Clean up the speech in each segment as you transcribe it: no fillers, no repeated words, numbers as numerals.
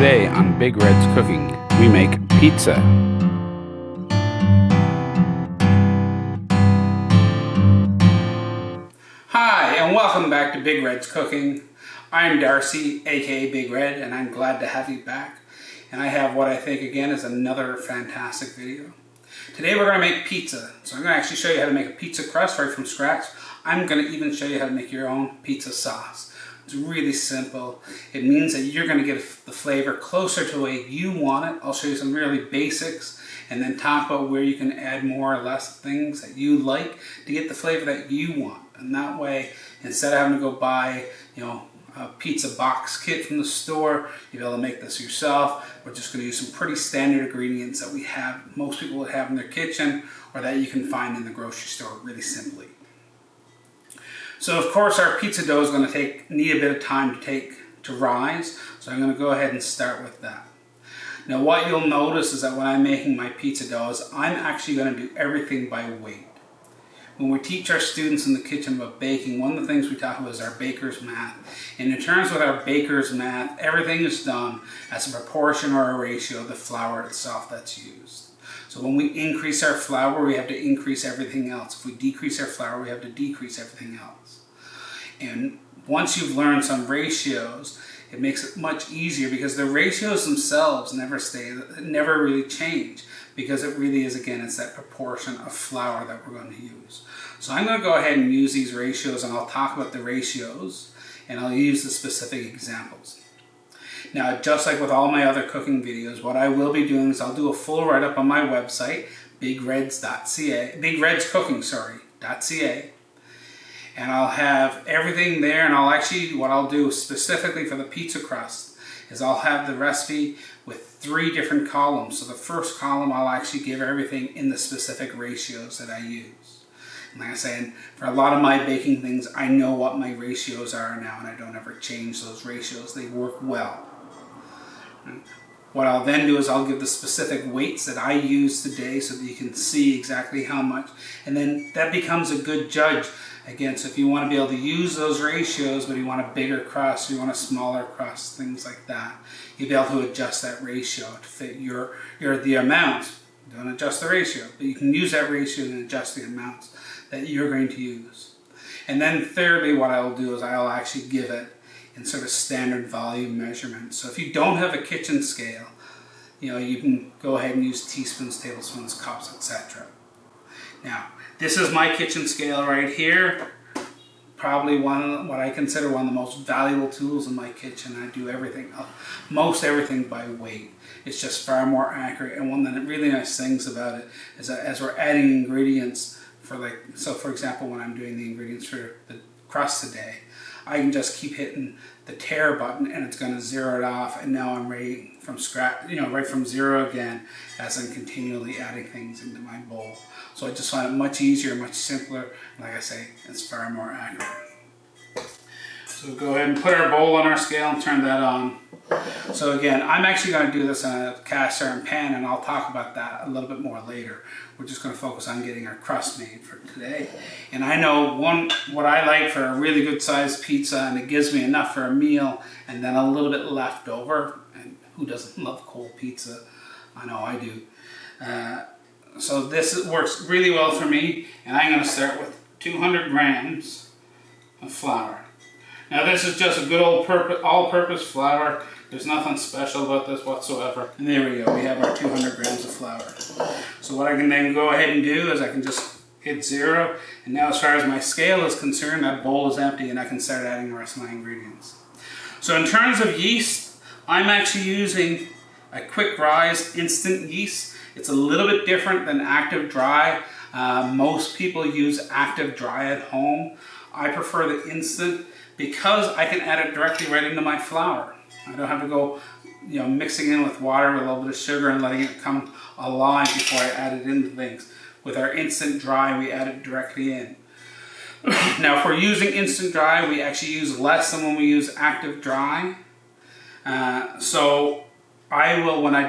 Today on Big Red's Cooking, we make pizza. Hi, and welcome back to Big Red's Cooking. I'm Darcy, aka Big Red, and I'm glad to have you back. And I have what I think, again, is another fantastic video. Today we're going to make pizza. So I'm going to actually show you how to make a pizza crust right from scratch. I'm going to even show you how to make your own pizza sauce. It's really simple. It means that you're going to get the flavor closer to the way you want it. I'll show you some really basics and then talk about where you can add more or less things that you like to get the flavor that you want. And that way, instead of having to go buy, a pizza box kit from the store, you'll be able to make this yourself. We're just going to use some pretty standard ingredients that most people would have in their kitchen, or that you can find in the grocery store really simply. So of course our pizza dough is going to need a bit of time to rise, so I'm going to go ahead and start with that. Now what you'll notice is that when I'm making my pizza dough, I'm actually going to do everything by weight. When we teach our students in the kitchen about baking, one of the things we talk about is our baker's math. And in terms of our baker's math, everything is done as a proportion or a ratio of the flour itself that's used. So when we increase our flour, we have to increase everything else. If we decrease our flour, we have to decrease everything else. And once you've learned some ratios, it makes it much easier because the ratios themselves never really change, because it really is, again, it's that proportion of flour that we're going to use. So I'm going to go ahead and use these ratios, and I'll talk about the ratios, and I'll use the specific examples. Now, just like with all my other cooking videos, what I will be doing is I'll do a full write-up on my website, bigreds.ca, and I'll have everything there, and what I'll do specifically for the pizza crust is I'll have the recipe with 3 different columns. So the first column, I'll actually give everything in the specific ratios that I use. And like I said, for a lot of my baking things, I know what my ratios are now, and I don't ever change those ratios. They work well. What I'll then do is I'll give the specific weights that I use today so that you can see exactly how much, and then that becomes a good judge. Again, so if you want to be able to use those ratios, but you want a bigger crust, you want a smaller crust, things like that, you'll be able to adjust that ratio to fit the amount. Don't adjust the ratio, but you can use that ratio and adjust the amounts that you're going to use. And then thirdly, what I'll do is I'll actually give it in sort of standard volume measurements. So if you don't have a kitchen scale, you can go ahead and use teaspoons, tablespoons, cups, etc. Now, this is my kitchen scale right here. Probably what I consider one of the most valuable tools in my kitchen. I do most everything by weight. It's just far more accurate. And one of the really nice things about it is that as we're adding ingredients for example, when I'm doing the ingredients for the crust today, I can just keep hitting the tare button and it's going to zero it off, and now I'm ready from scratch, right from zero again, as I'm continually adding things into my bowl. So I just find it much easier, much simpler. Like I say, it's far more accurate. So go ahead and put our bowl on our scale and turn that on. So again, I'm actually going to do this in a cast iron pan, and I'll talk about that a little bit more later. We're just going to focus on getting our crust made for today. And I know what I like for a really good sized pizza, and it gives me enough for a meal and then a little bit left over. And who doesn't love cold pizza? I know I do. So this works really well for me, and I'm going to start with 200 grams of flour. Now this is just a good all-purpose flour. There's nothing special about this whatsoever. And there we go, we have our 200 grams of flour. So what I can then go ahead and do is I can just hit 0, and now as far as my scale is concerned, that bowl is empty and I can start adding the rest of my ingredients. So in terms of yeast, I'm actually using a quick rise instant yeast. It's a little bit different than active dry. Most people use active dry at home. I prefer the instant because I can add it directly right into my flour. I don't have to go mixing in with water with a little bit of sugar and letting it come alive before I add it into things. With our instant dry, we add it directly in. Now if we're using instant dry, we actually use less than when we use active dry. So I will, when I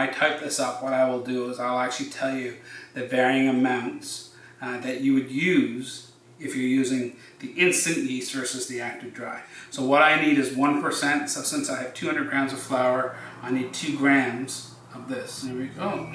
type this up, what I will do is I'll actually tell you the varying amounts that you would use if you're using the instant yeast versus the active dry. So what I need is 1%. So since I have 200 grams of flour, I need 2 grams of this. There we go.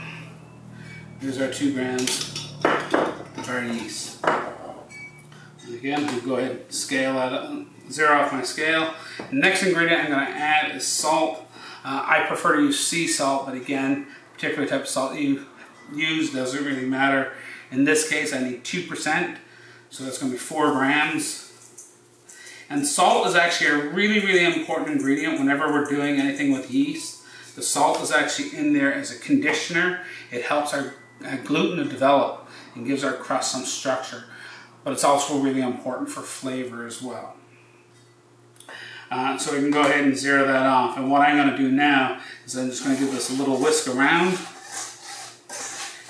Here's our 2 grams of our yeast. And again, I'll go ahead and scale that, zero off my scale. The next ingredient I'm going to add is salt. I prefer to use sea salt, but again, particular type of salt you use doesn't really matter. In this case, I need 2%, so that's going to be 4 grams. And salt is actually a really, really important ingredient whenever we're doing anything with yeast. The salt is actually in there as a conditioner. It helps our gluten to develop and gives our crust some structure. But it's also really important for flavor as well. So we can go ahead and zero that off. And what I'm going to do now is I'm just going to give this a little whisk around.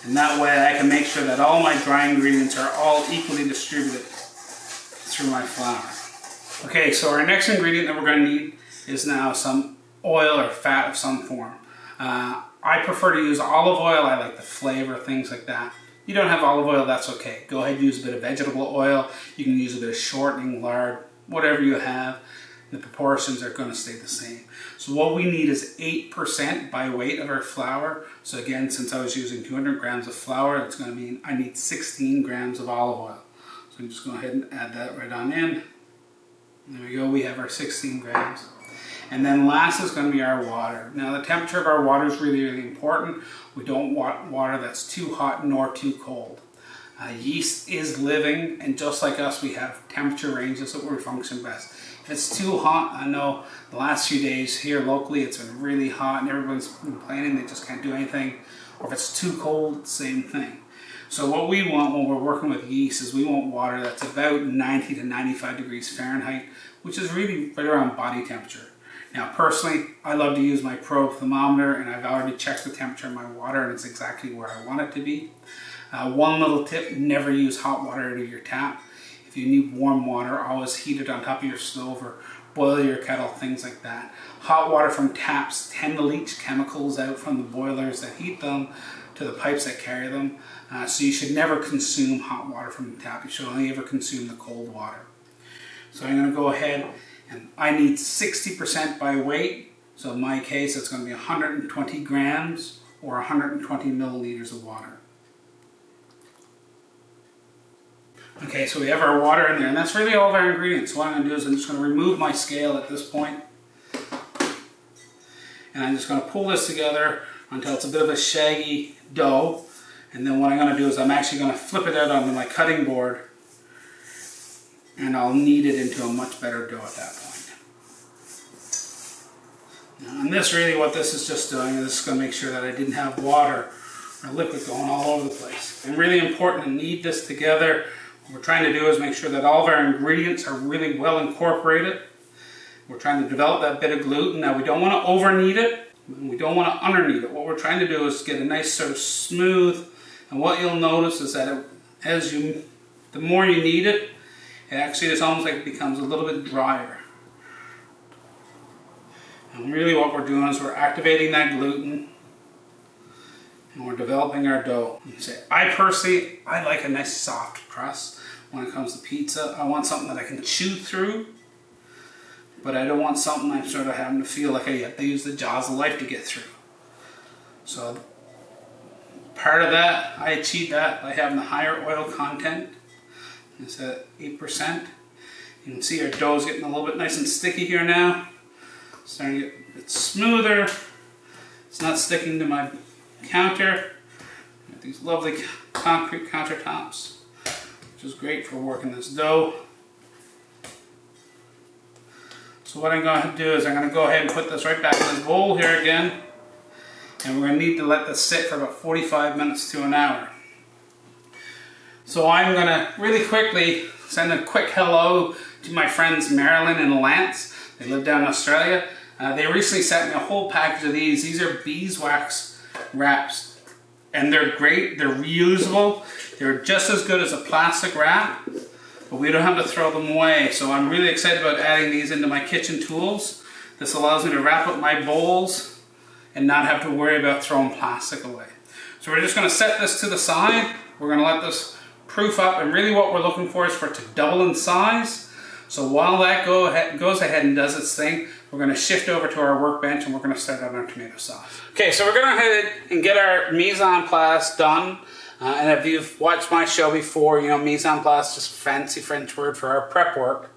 And that way I can make sure that all my dry ingredients are all equally distributed through my flour. Okay, so our next ingredient that we're going to need is now some oil or fat of some form. I prefer to use olive oil. I like the flavor, things like that. You don't have olive oil, that's okay. Go ahead and use a bit of vegetable oil. You can use a bit of shortening, lard, whatever you have. The proportions are going to stay the same. So what we need is 8% by weight of our flour. So again, since I was using 200 grams of flour, it's going to mean I need 16 grams of olive oil. So I'm just going to go ahead and add that right on in. There we go, we have our 16 grams. And then last is going to be our water. Now the temperature of our water is really, really important. We don't want water that's too hot nor too cold. Yeast is living, and just like us, we have temperature ranges that we function best. If it's too hot, I know the last few days here locally it's been really hot and everyone's complaining they just can't do anything. Or if it's too cold, same thing. So what we want when we're working with yeast is we want water that's about 90 to 95 degrees Fahrenheit, which is really right around body temperature. Now personally, I love to use my probe thermometer, and I've already checked the temperature of my water and it's exactly where I want it to be. One little tip, never use hot water out of your tap. If you need warm water, always heat it on top of your stove or boil your kettle, things like that. Hot water from taps tend to leach chemicals out from the boilers that heat them to the pipes that carry them. So you should never consume hot water from the tap. You should only ever consume the cold water. So I'm going to go ahead, and I need 60% by weight. So in my case, it's going to be 120 grams or 120 milliliters of water. Okay, so we have our water in there, and that's really all of our ingredients. So what I'm going to do is I'm just going to remove my scale at this point. And I'm just going to pull this together until it's a bit of a shaggy dough. And then what I'm going to do is I'm actually going to flip it out onto my cutting board, and I'll knead it into a much better dough at that point. Now, and this really, what this is just doing is just going to make sure that I didn't have water or liquid going all over the place. And really important to knead this together. What we're trying to do is make sure that all of our ingredients are really well incorporated. We're trying to develop that bit of gluten. Now we don't want to over knead it, and we don't want to under knead it. What we're trying to do is get a nice sort of smooth, and what you'll notice is that the more you knead it, it actually is almost like it becomes a little bit drier. And really what we're doing is we're activating that gluten, and we're developing our dough. I personally like a nice soft crust. When it comes to pizza, I want something that I can chew through, but I don't want something I'm sort of having to feel like I have to use the jaws of life to get through. So part of that, I achieve that by having the higher oil content. It's at 8%. You can see our dough is getting a little bit nice and sticky here now. It's starting to get a bit smoother. It's not sticking to my counter. Got these lovely concrete countertops, which is great for working this dough. So what I'm going to do is I'm going to go ahead and put this right back in this bowl here again, and we're going to need to let this sit for about 45 minutes to an hour. So I'm going to really quickly send a quick hello to my friends Marilyn and Lance. They live down in Australia. They recently sent me a whole package of these. These are beeswax wraps, and they're great. They're reusable. They're just as good as a plastic wrap, but we don't have to throw them away. So I'm really excited about adding these into my kitchen tools. This allows me to wrap up my bowls and not have to worry about throwing plastic away. So we're just going to set this to the side. We're going to let this proof up, and really what we're looking for is for it to double in size. So while that goes ahead and does its thing, we're going to shift over to our workbench and we're going to start on our tomato sauce. Okay, so we're going to go ahead and get our mise en place done. And if you've watched my show before, you know mise en place is just a fancy French word for our prep work.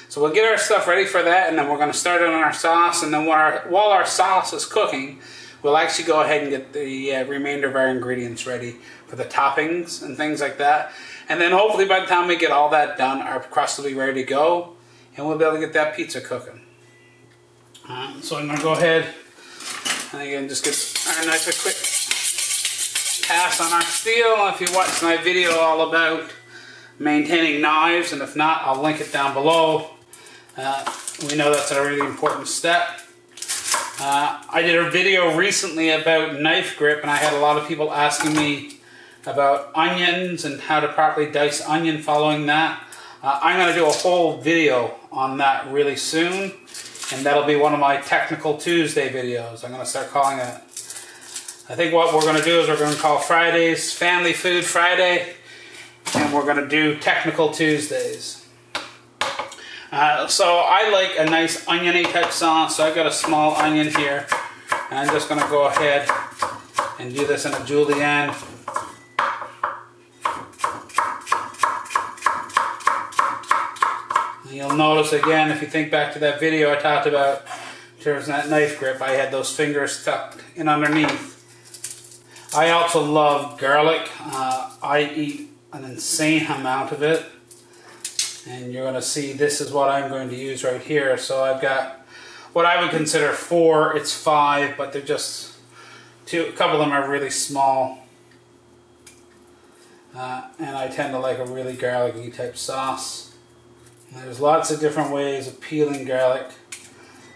So we'll get our stuff ready for that, and then we're going to start on our sauce. And then while our sauce is cooking, we'll actually go ahead and get the remainder of our ingredients ready for the toppings and things like that. And then hopefully by the time we get all that done, our crust will be ready to go, and we'll be able to get that pizza cooking. So I'm going to go ahead and again just get our nice quick pass on our steel. If you watched my video all about maintaining knives, and if not, I'll link it down below. We know that's a really important step. I did a video recently about knife grip, and I had a lot of people asking me about onions and how to properly dice onion following that. I'm going to do a whole video on that really soon, and that'll be one of my Technical Tuesday videos. I'm going to start calling it. I think what we're going to do is we're going to call Fridays Family Food Friday, and we're going to do Technical Tuesdays. So I like a nice oniony type sauce, so I've got a small onion here, and I'm just going to go ahead and do this in a julienne. And you'll notice again, if you think back to that video I talked about in terms of that knife grip, I had those fingers tucked in underneath. I also love garlic. I eat an insane amount of it, and you're going to see this is what I'm going to use right here. So I've got what I would consider 4, it's 5, but they're just a couple of them are really small, and I tend to like a really garlicky type sauce. And there's lots of different ways of peeling garlic.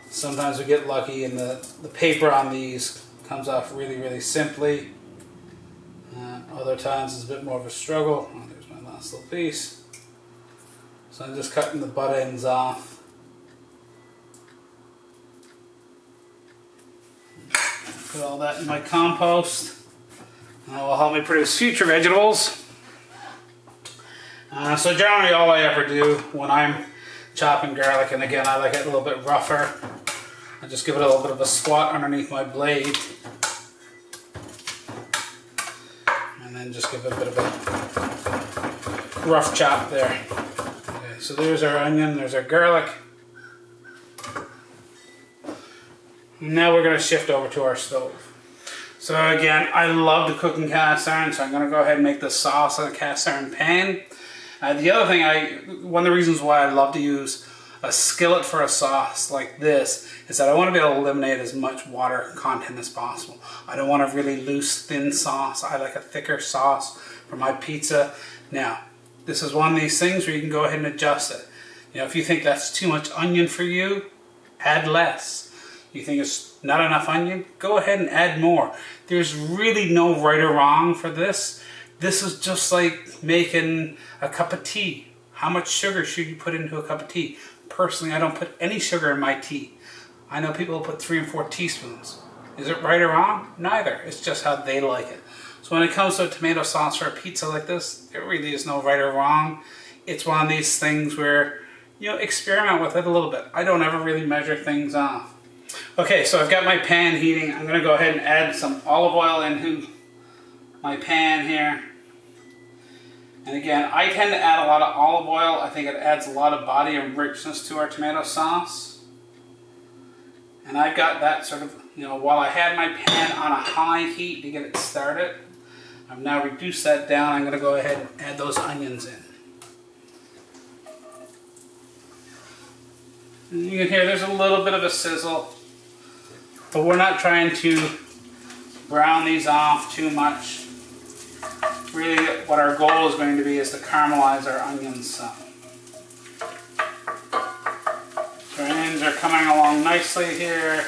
Sometimes we get lucky and the paper on these comes off really simply. Other times it's a bit more of a struggle. Oh, there's my last little piece. So I'm just cutting the butt ends off. Put all that in my compost. That will help me produce future vegetables. So generally all I ever do when I'm chopping garlic, and again I like it a little bit rougher, I just give it a little bit of a squat underneath my blade. And then just give it a bit of a rough chop there. Okay, so there's our onion, there's our garlic. Now we're going to shift over to our stove. So again, I love to cook in cast iron, so I'm going to go ahead and make the sauce in a cast iron pan. The other thing, one of the reasons why I love to use a skillet for a sauce like this is that I want to be able to eliminate as much water content as possible. I don't want a really loose, thin sauce. I like a thicker sauce for my pizza. Now, this is one of these things where you can go ahead and adjust it. You know, if you think that's too much onion for you, add less. You think it's not enough onion, go ahead and add more. There's really no right or wrong for this. This is just like making a cup of tea. How much sugar should you put into a cup of tea? Personally, I don't put any sugar in my tea. I know people put 3 and 4 teaspoons. Is it right or wrong? Neither. It's just how they like it. So when it comes to a tomato sauce for a pizza like this, there really is no right or wrong. It's one of these things where, you know, experiment with it a little bit. I don't ever really measure things off. Okay, so I've got my pan heating. I'm going to go ahead and add some olive oil into my pan here. And again, I tend to add a lot of olive oil. I think it adds a lot of body and richness to our tomato sauce. And I've got that sort of, you know, while I had my pan on a high heat to get it started, I've now reduced that down. I'm going to go ahead and add those onions in. And you can hear there's a little bit of a sizzle, but we're not trying to brown these off too much. Really, what our goal is going to be is to caramelize our onions some. So our onions are coming along nicely here.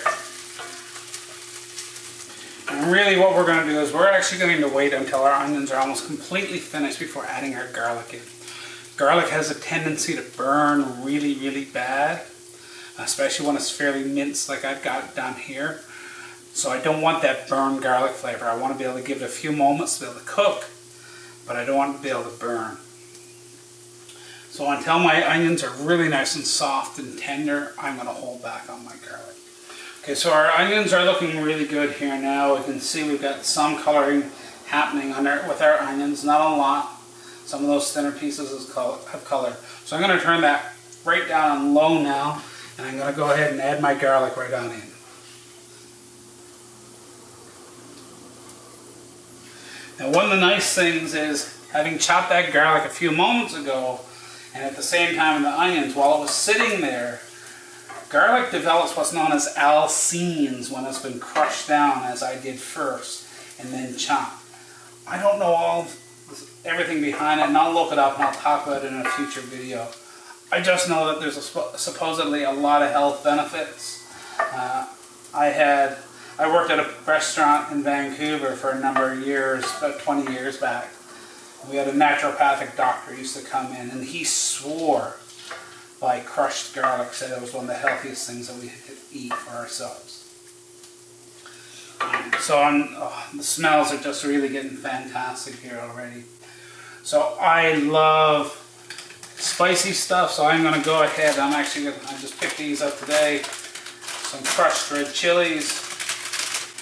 And really what we're going to do is we're actually going to wait until our onions are almost completely finished before adding our garlic in. Garlic has a tendency to burn really bad, especially when it's fairly minced like I've got down here. So I don't want that burned garlic flavor. I want to be able to give it a few moments to be able to cook. but I don't want to be able to burn. So until my onions are really nice and soft and tender, I'm going to hold back on my garlic. Okay, so our onions are looking really good here now. We can see we've got some coloring happening with our onions, not a lot. Some of those thinner pieces have color. So I'm going to turn that right down on low now, and I'm going to go ahead and add my garlic right on in. Now one of the nice things is, having chopped that garlic a few moments ago, and at the same time the onions, while it was sitting there, garlic develops what's known as alcenes when it's been crushed down, as I did first, and then chopped. I don't know everything behind it, and I'll look it up and I'll talk about it in a future video. I just know that there's supposedly a lot of health benefits. I worked at a restaurant in Vancouver for a number of years, about 20 years back. We had a naturopathic doctor who used to come in, and he swore by crushed garlic, said it was one of the healthiest things that we could eat for ourselves. So the smells are just really getting fantastic here already. So I love spicy stuff, so I'm going to go ahead. I just picked these up today. Some crushed red chilies.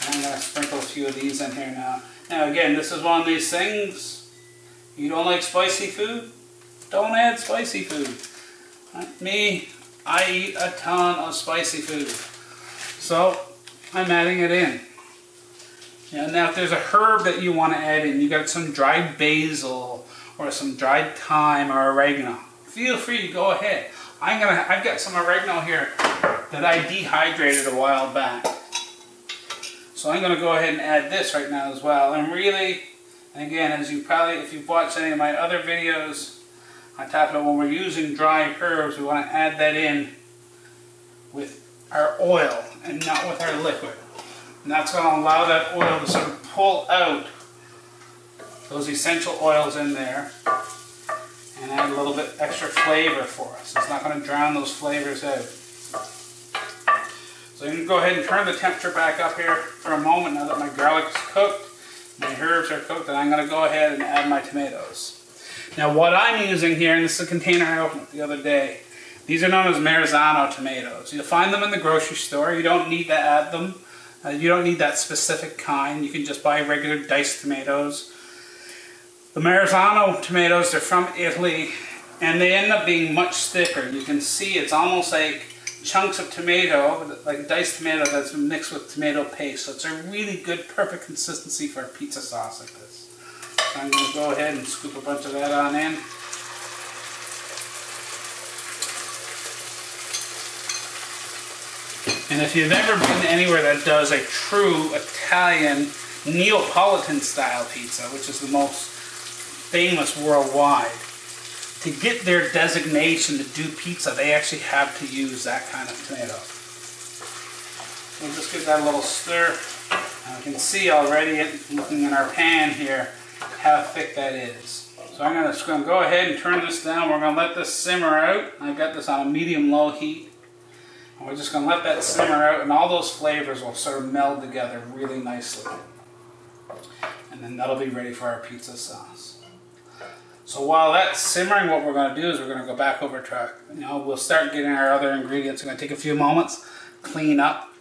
And I'm going to sprinkle a few of these in here now. Now again, this is one of these things. You don't like spicy food? Don't add spicy food. Me, I eat a ton of spicy food. So I'm adding it in. Now if there's a herb that you want to add in, you got some dried basil or some dried thyme or oregano, feel free to go ahead. I've got some oregano here that I dehydrated a while back. So I'm going to go ahead and add this right now as well. And really, again, if you've watched any of my other videos, I talk about when we're using dry herbs, we want to add that in with our oil and not with our liquid. And that's going to allow that oil to sort of pull out those essential oils in there and add a little bit extra flavor for us. It's not going to drown those flavors out. So you can go ahead and turn the temperature back up here for a moment now that my garlic is cooked, my herbs are cooked, and I'm going to go ahead and add my tomatoes. Now what I'm using here, and this is a container I opened the other day, these are known as Marzano tomatoes. You'll find them in the grocery store. You don't need to add them. You don't need that specific kind. You can just buy regular diced tomatoes. The Marzano tomatoes, they're from Italy, and they end up being much thicker. You can see it's almost like chunks of tomato, like diced tomato that's been mixed with tomato paste. So it's a really good, perfect consistency for a pizza sauce like this. So I'm going to go ahead and scoop a bunch of that on in. And if you've ever been anywhere that does a true Italian Neapolitan style pizza, which is the most famous worldwide, to get their designation to do pizza, they actually have to use that kind of tomato. We'll just give that a little stir. And we can see already, looking in our pan here, how thick that is. So I'm just going to go ahead and turn this down. We're going to let this simmer out. I've got this on a medium-low heat. And we're just going to let that simmer out, and all those flavors will sort of meld together really nicely. And then that'll be ready for our pizza sauce. So while that's simmering, what we're going to do is we're going to go back over to we'll start getting our other ingredients. We're going to take a few moments, clean up.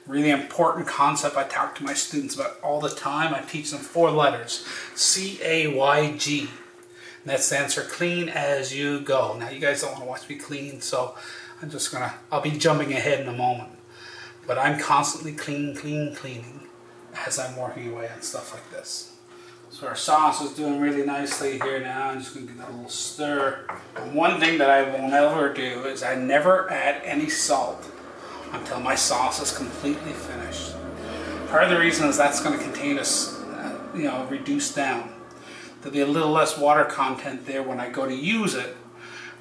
Really important concept I talk to my students about all the time. I teach them 4 letters, C-A-Y-G. And that stands for clean as you go. Now you guys don't want to watch me clean, so I'll be jumping ahead in a moment. But I'm constantly cleaning as I'm working away on stuff like this. So our sauce is doing really nicely here now. I'm just going to give that a little stir. And one thing that I will never do is I never add any salt until my sauce is completely finished. Part of the reason is that's going to contain reduced down. There'll be a little less water content there when I go to use it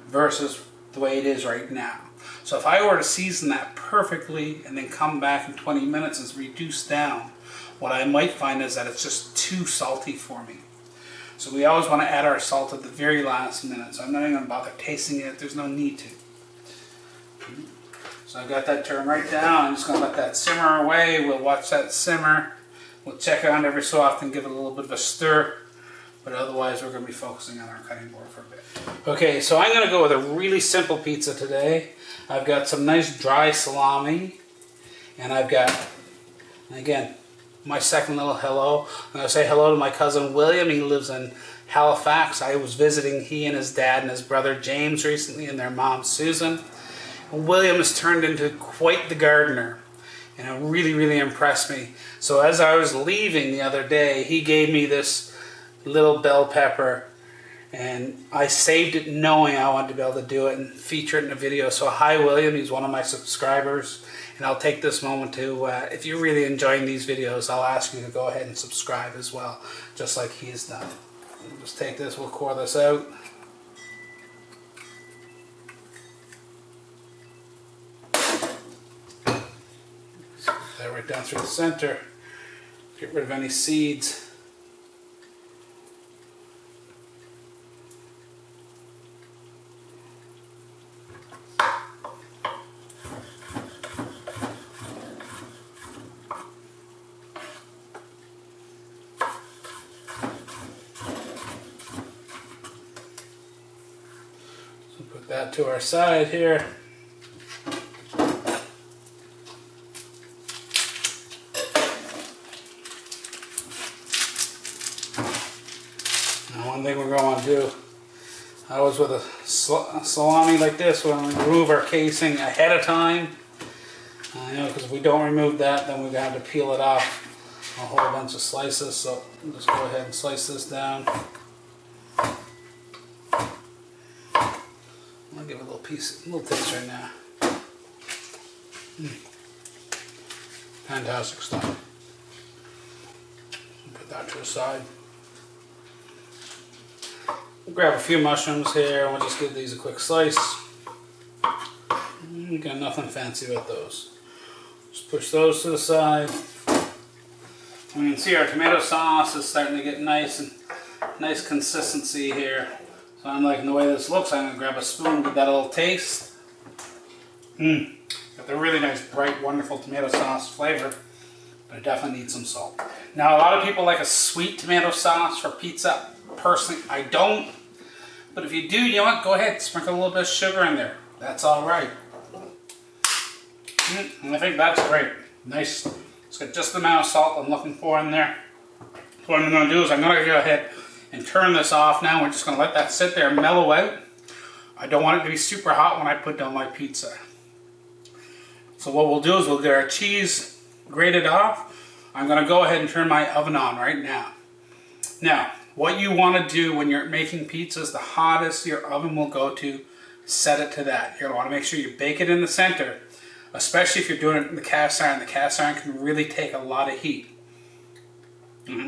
versus the way it is right now. So if I were to season that perfectly and then come back in 20 minutes and reduce down, what I might find is that it's just too salty for me. So we always want to add our salt at the very last minute. So I'm not even going to bother tasting it. There's no need to. So I've got that turned right down. I'm just going to let that simmer away. We'll watch that simmer. We'll check it on every so often, give it a little bit of a stir. but otherwise we're going to be focusing on our cutting board for a bit. Okay, so I'm going to go with a really simple pizza today. I've got some nice dry salami, and I've got, again, my second little hello. I'm going to say hello to my cousin William. He lives in Halifax. I was visiting he and his dad and his brother James recently and their mom Susan. And William has turned into quite the gardener, and it really, really impressed me. So as I was leaving the other day, he gave me this little bell pepper, and I saved it knowing I wanted to be able to do it and feature it in a video. So hi William, he's one of my subscribers, and I'll take this moment to, if you're really enjoying these videos, I'll ask you to go ahead and subscribe as well, just like he's done. We'll just take this, we'll core this out. Put that right down through the center. Get rid of any seeds. So put that to our side here. One thing we're going to do, I was with a salami like this, we're going to remove our casing ahead of time. Because if we don't remove that, then we're going to have to peel it off a whole bunch of slices. So we'll just go ahead and slice this down. I'll give it a little piece, a little taste right now. Fantastic stuff. Put that to the side. We'll grab a few mushrooms here, and we'll just give these a quick slice. Got nothing fancy with those. Just push those to the side. And you can see our tomato sauce is starting to get nice consistency here. So I'm liking the way this looks. I'm going to grab a spoon, give that a little taste. Got the really nice, bright, wonderful tomato sauce flavor, but it definitely needs some salt. Now, a lot of people like a sweet tomato sauce for pizza. Personally, I don't. But if you do, you know what? Go ahead, sprinkle a little bit of sugar in there. That's all right. And I think that's great. Nice. It's got just the amount of salt I'm looking for in there. So what I'm going to do is I'm going to go ahead and turn this off now. We're just going to let that sit there and mellow out. I don't want it to be super hot when I put down my pizza. So what we'll do is we'll get our cheese grated off. I'm going to go ahead and turn my oven on right now. Now, what you want to do when you're making pizzas, the hottest your oven will go to, set it to that. You're going to want to make sure you bake it in the center, especially if you're doing it in the cast iron. The cast iron can really take a lot of heat.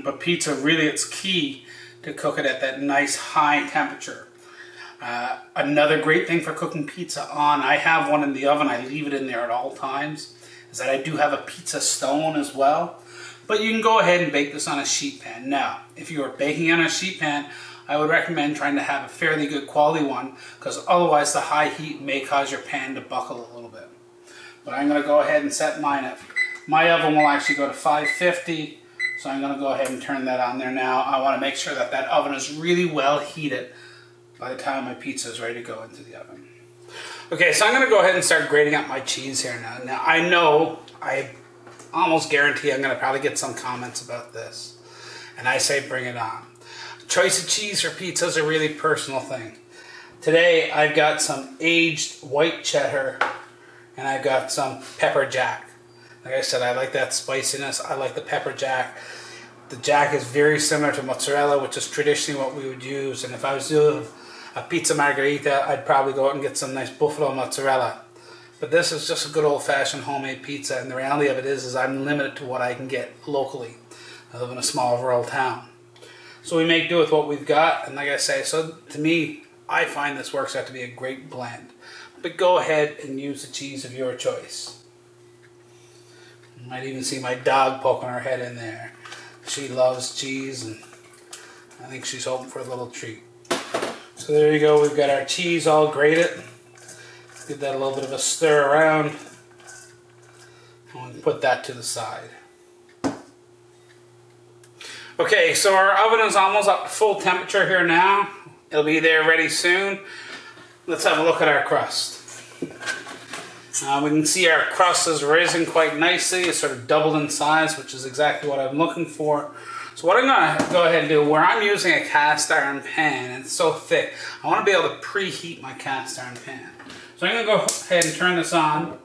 But pizza, really, it's key to cook it at that nice high temperature. Another great thing for cooking pizza on, I have one in the oven, I leave it in there at all times, is that I do have a pizza stone as well. But you can go ahead and bake this on a sheet pan. Now, if you are baking on a sheet pan, I would recommend trying to have a fairly good quality one, because otherwise the high heat may cause your pan to buckle a little bit. But I'm going to go ahead and set mine up. My oven will actually go to 550, so I'm going to go ahead and turn that on there now. I want to make sure that that oven is really well heated by the time my pizza is ready to go into the oven. Okay, so I'm going to go ahead and start grating up my cheese here now. Now, I know, I almost guarantee I'm going to probably get some comments about this. And I say bring it on. Choice of cheese for pizza is a really personal thing. Today, I've got some aged white cheddar, and I've got some pepper jack. Like I said, I like that spiciness. I like the pepper jack. The jack is very similar to mozzarella, which is traditionally what we would use. And if I was doing a pizza margherita, I'd probably go out and get some nice buffalo mozzarella. But this is just a good old-fashioned homemade pizza, and the reality of it is I'm limited to what I can get locally. I live in a small rural town. So we make do with what we've got, and like I say, so to me, I find this works out to be a great blend. But go ahead and use the cheese of your choice. You might even see my dog poking her head in there. She loves cheese, and I think she's hoping for a little treat. So there you go, we've got our cheese all grated. Give that a little bit of a stir around. And put that to the side. Okay, so our oven is almost up to full temperature here now. It'll be there ready soon. Let's have a look at our crust. We can see our crust has risen quite nicely. It's sort of doubled in size, which is exactly what I'm looking for. So what I'm going to go ahead and do, where I'm using a cast iron pan and it's so thick, I want to be able to preheat my cast iron pan. So I'm going to go ahead and turn this on,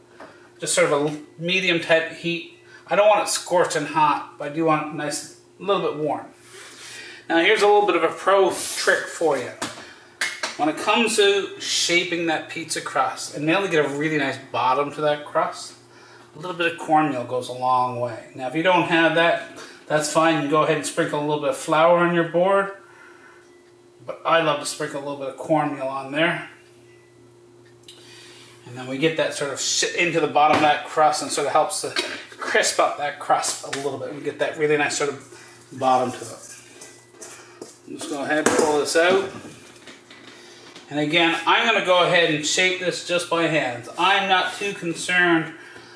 just sort of a medium type heat. I don't want it scorching hot, but I do want it nice, a little bit warm. Now here's a little bit of a pro trick for you. When it comes to shaping that pizza crust and mainly get a really nice bottom to that crust, a little bit of cornmeal goes a long way. Now if you don't have that, that's fine. You can go ahead and sprinkle a little bit of flour on your board. But I love to sprinkle a little bit of cornmeal on there. And then we get that sort of into the bottom of that crust and sort of helps to crisp up that crust a little bit. We get that really nice sort of bottom to it. Just go ahead and pull this out. And again, I'm going to go ahead and shape this just by hand. I'm not too concerned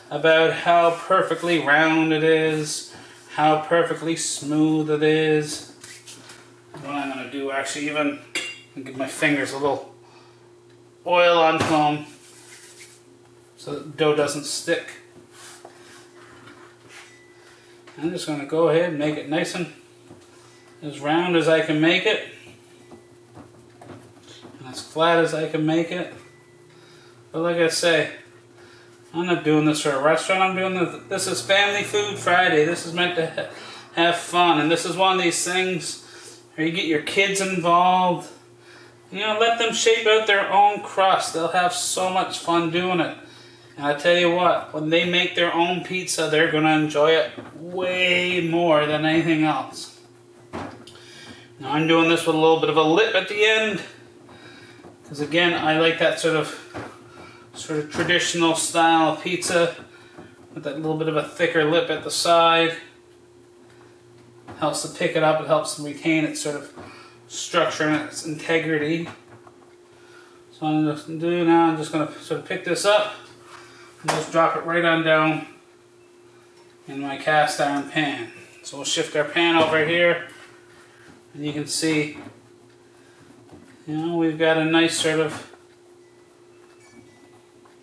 about how perfectly round it is, how perfectly smooth it is. What I'm going to do, actually, even give my fingers a little oil onto them so that the dough doesn't stick. I'm just going to go ahead and make it nice and as round as I can make it, and as flat as I can make it. But like I say, I'm not doing this for a restaurant. I'm doing this is Family Food Friday. This is meant to have fun, and this is one of these things where you get your kids involved. You know, let them shape out their own crust. They'll have so much fun doing it. And I tell you what, when they make their own pizza, they're going to enjoy it way more than anything else. Now I'm doing this with a little bit of a lip at the end, because again, I like that sort of traditional style pizza with that little bit of a thicker lip at the side. Helps to pick it up, it helps to retain its sort of structure and its integrity. So I'm just going to do now, I'm just going to sort of pick this up and just drop it right on down in my cast iron pan. So we'll shift our pan over here, and you can see, you know, we've got a nice sort of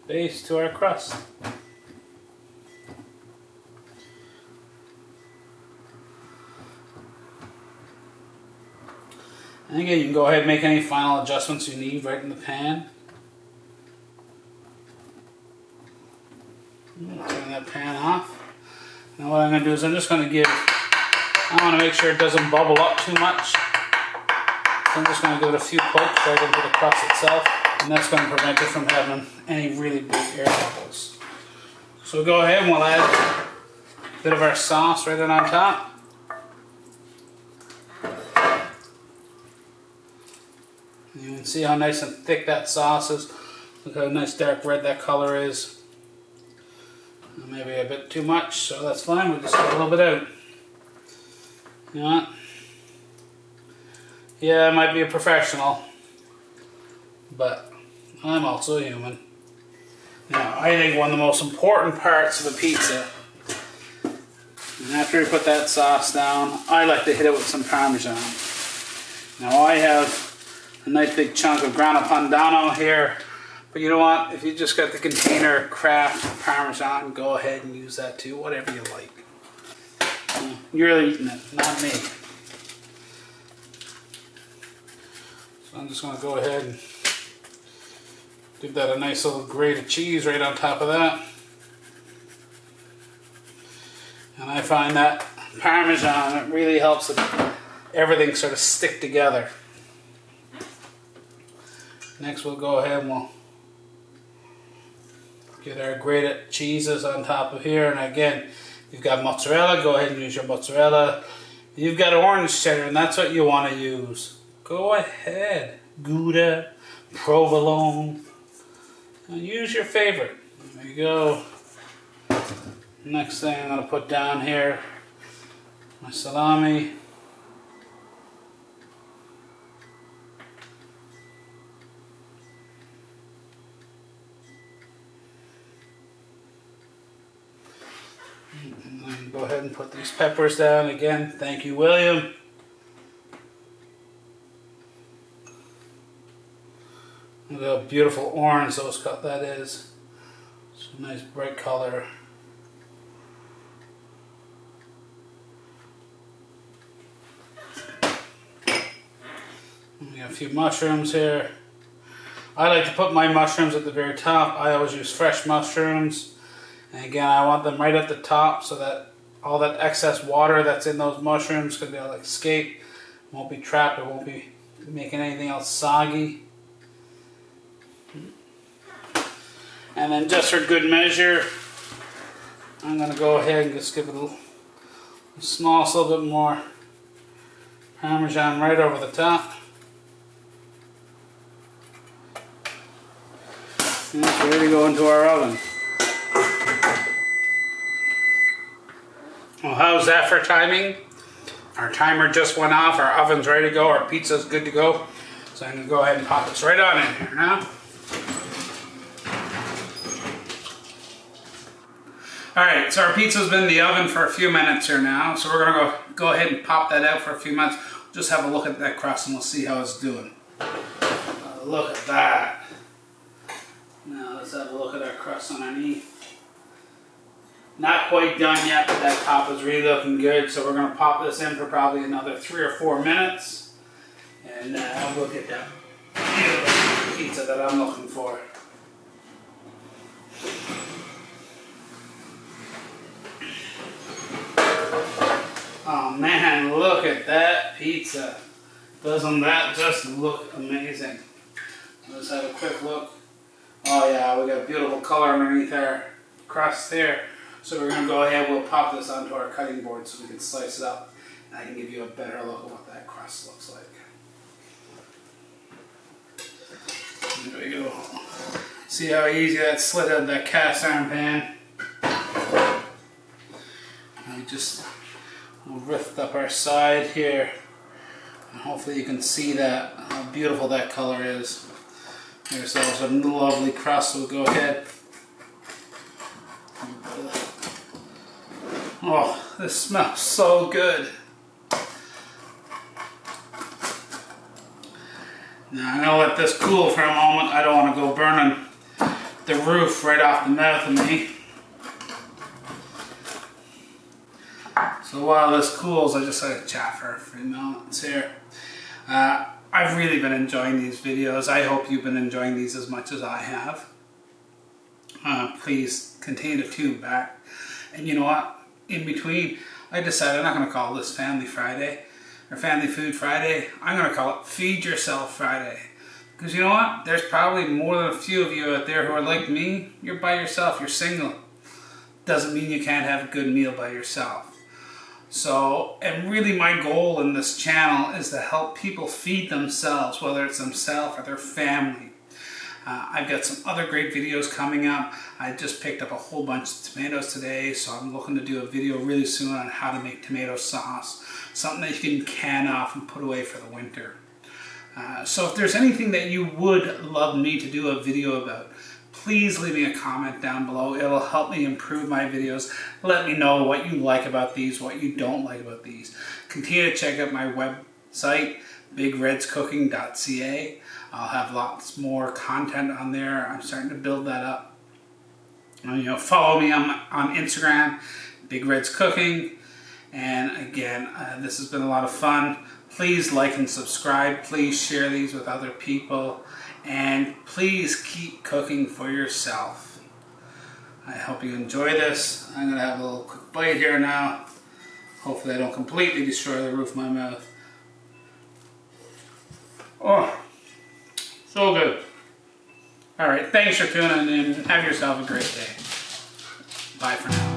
base to our crust. And again, you can go ahead and make any final adjustments you need right in the pan. Turn that pan off. Now what I'm going to do is I'm just going to I want to make sure it doesn't bubble up too much. So I'm just going to give it a few pokes right into the crust itself, and that's going to prevent it from having any really big air bubbles. So we'll go ahead and we'll add a bit of our sauce right on top. You can see how nice and thick that sauce is. Look how nice dark red that color is. Maybe a bit too much, so that's fine. We'll just get a little bit out. You know what? Yeah, I might be a professional, but I'm also human. Now, I think one of the most important parts of a pizza, and after we put that sauce down, I like to hit it with some Parmesan. Now, I have a nice big chunk of grana padano here, but you know what? If you just got the container craft Parmesan, go ahead and use that too, whatever you like. You're eating it, not me. So I'm just going to go ahead and give that a nice little grate of cheese right on top of that. And I find that Parmesan, it really helps everything sort of stick together. Next we'll go ahead and we'll get our grated cheeses on top of here. And again, you've got mozzarella, go ahead and use your mozzarella. You've got orange cheddar, and that's what you want to use. Go ahead. Gouda, provolone. Now use your favorite. There you go. Next thing I'm going to put down here, my salami. And then go ahead and put these peppers down again. Thank you, William. Look how beautiful orange that is. It's a nice bright color. We got a few mushrooms here. I like to put my mushrooms at the very top. I always use fresh mushrooms. And again, I want them right at the top so that all that excess water that's in those mushrooms can be able to escape. Won't be trapped. It won't be making anything else soggy. And then just for good measure, I'm going to go ahead and just give it a small, little bit more Parmesan right over the top. And it's ready to go into our oven. Well, how's that for timing? Our timer just went off, our oven's ready to go, our pizza's good to go. So I'm going to go ahead and pop this right on in here now. Alright, so our pizza's been in the oven for a few minutes here now, so we're going to go ahead and pop that out for a few minutes. Just have a look at that crust and we'll see how it's doing. Look at that. Now let's have a look at our crust underneath. Not quite done yet, but that top is really looking good, so we're going to pop this in for probably another 3 or 4 minutes. And we'll get that beautiful pizza that I'm looking for. Oh man, look at that pizza. Doesn't that just look amazing? Let's have a quick look. Oh yeah, we got beautiful color underneath our crust there. So we're going to go ahead, we'll pop this onto our cutting board so we can slice it up. And I can give you a better look at what that crust looks like. There we go. See how easy that slid out of that cast iron pan? And we just lift up our side here. And hopefully you can see that, how beautiful that color is. There's also a lovely crust, so we'll go ahead. Oh, this smells so good. Now I'm going to let this cool for a moment. I don't want to go burning the roof right off the mouth of me. So while this cools, I just let it chat for a few moments here. I've really been enjoying these videos. I hope you've been enjoying these as much as I have. Please continue to tune back. And you know what? In between, I decided I'm not going to call this Family Friday or Family Food Friday. I'm going to call it Feed Yourself Friday. Because you know what? There's probably more than a few of you out there who are like me. You're by yourself. You're single. Doesn't mean you can't have a good meal by yourself. So, and really my goal in this channel is to help people feed themselves, whether it's themselves or their family. I've got some other great videos coming up. I just picked up a whole bunch of tomatoes today, so I'm looking to do a video really soon on how to make tomato sauce. Something that you can can off and put away for the winter. So if there's anything that you would love me to do a video about, please leave me a comment down below. It'll help me improve my videos. Let me know what you like about these, what you don't like about these. Continue to check out my website, bigredscooking.ca. I'll have lots more content on there. I'm starting to build that up. Follow me on Instagram, Big Reds Cooking. And again, this has been a lot of fun. Please like and subscribe. Please share these with other people. And please keep cooking for yourself. I hope you enjoy this. I'm going to have a little quick bite here now. Hopefully I don't completely destroy the roof of my mouth. Oh, so good. Alright, thanks for tuning in. Have yourself a great day. Bye for now.